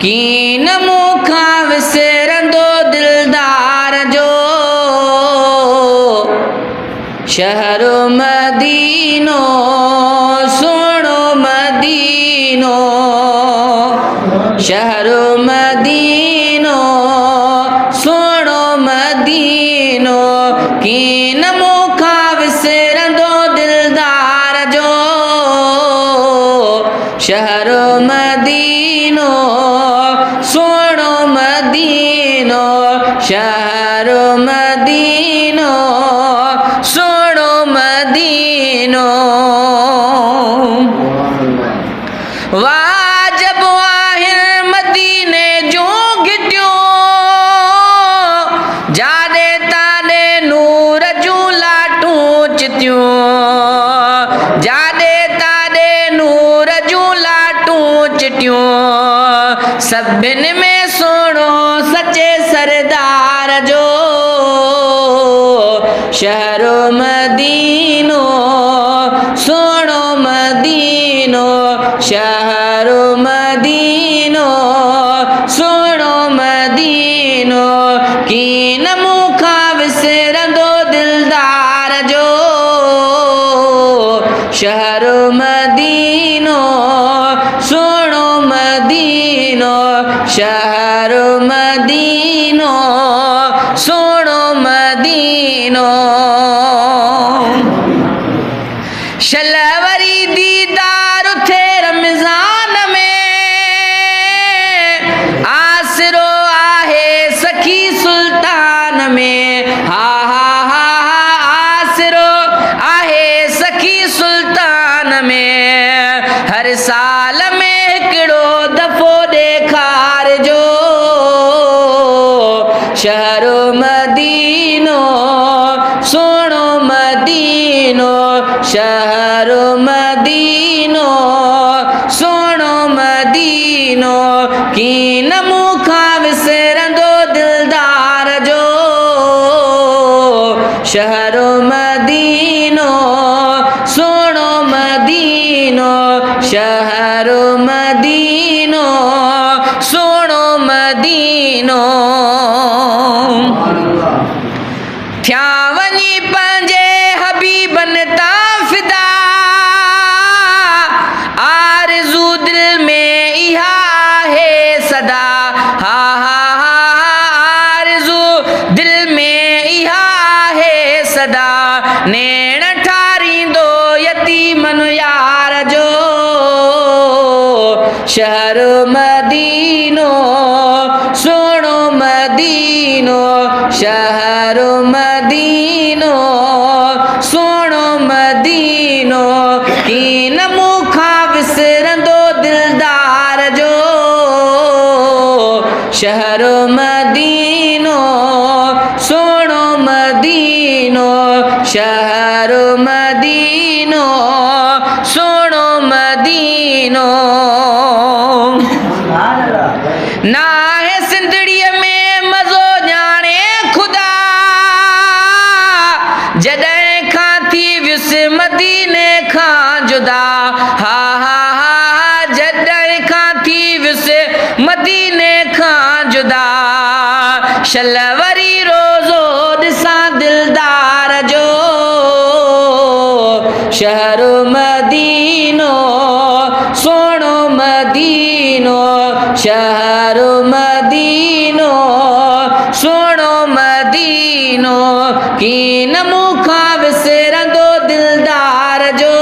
कीन मूंखां विसरंदो दिलदार जो शहरो मदीनो सुहिणो मदीनो शहरो मदीनो सुहिणो मदीनो कीन मूंखां विसरंदो दिलदार जो शहरो मदीनो सुहिणो मदीनो शहरो मदीनो सुहिणो मदीनो वाजिब आहिनि मदीने जूं घिटियूं जाॾे ताॾे नूर जूं लाटूं चितियूं जाॾे ताॾे नूर जूं लाटूं चिटियूं सभिनि में सुहिणो सचे सरदार जो शहरो मदीनो सुहिणो मदीनो शहरो मदीनो सुहिणो मदीनो कीन मूंखां विसरंदो दिलदार जो शहरो मदीनो सुहिणो मदीनो शहरो मदीनो सुहिणो मदीनो शलवरी दीदार थे रमज़ान में आसरो आहे सखी सुल्तान में हा हा हा आसरो आहे सखी सुल्तान में हर साल में हिकिड़ो दफ़ो ॾेखारिजो शहरो मदीनो सुहिणो मदीनो शहरो मदीनो सुहिणो मदीनो कीन मूंखां विसरंदो दिलदार जो शहरो मदीनो सुहिणो मदीनो शहरो मदीनो सुहिणो मदीनो थिया वञी पंहिंजे हबीबनि तां फिदा आरज़ू दिल में इहा आहे सदा हा हा हा आरज़ू दिल में इहा आहे सदा नेण ठारींदो यतीमन यार जो शहरो मदीनो सुहिणो मदीनो शहरो मदीनो सुहिणो मदीनो कीन मूंखां विसरंदो दिलदार जो शहरो मदीनो सुहिणो मदीनो शहरो मदीनो सुहिणो मदीनो नाहे सिंधड़ीअ में मज़ो ॼाणे ख़ुदा जॾहिं खां थी वियुसि मदीने खां जुदा हा हा हा जॾहिं खां थी वियुसि मदीने खां जुदा शलवरी रोज़ो ॾिसां दिलदार जो शहरो मदीनो सुहिणो मदीनो शहरो मदीनो सुहिणो मदीनो कीन मूंखां विसरंदो दिलदार जो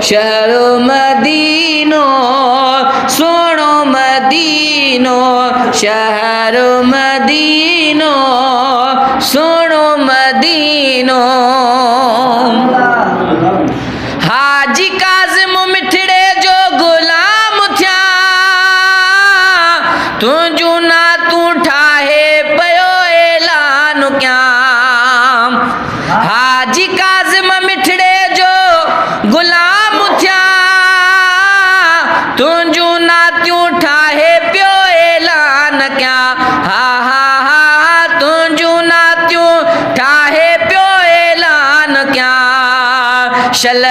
शहरो मदीनो सुहिणो मदीनो शहरो मदीनो सुहिणो मदीनो हाजी काज़िम मिठड़े जो गुलाम थिया तुंहिंजूं नातूं ठाहे पियो ऐलान कयां हाजी काज़िम मिठड़े जो गुलाम थिया तुंहिंजूं नातियूं ठाहे पियो ऐलान कयां हा हा हा तुंहिंजूं नातियूं ठाहे पियो ऐलान कयां शल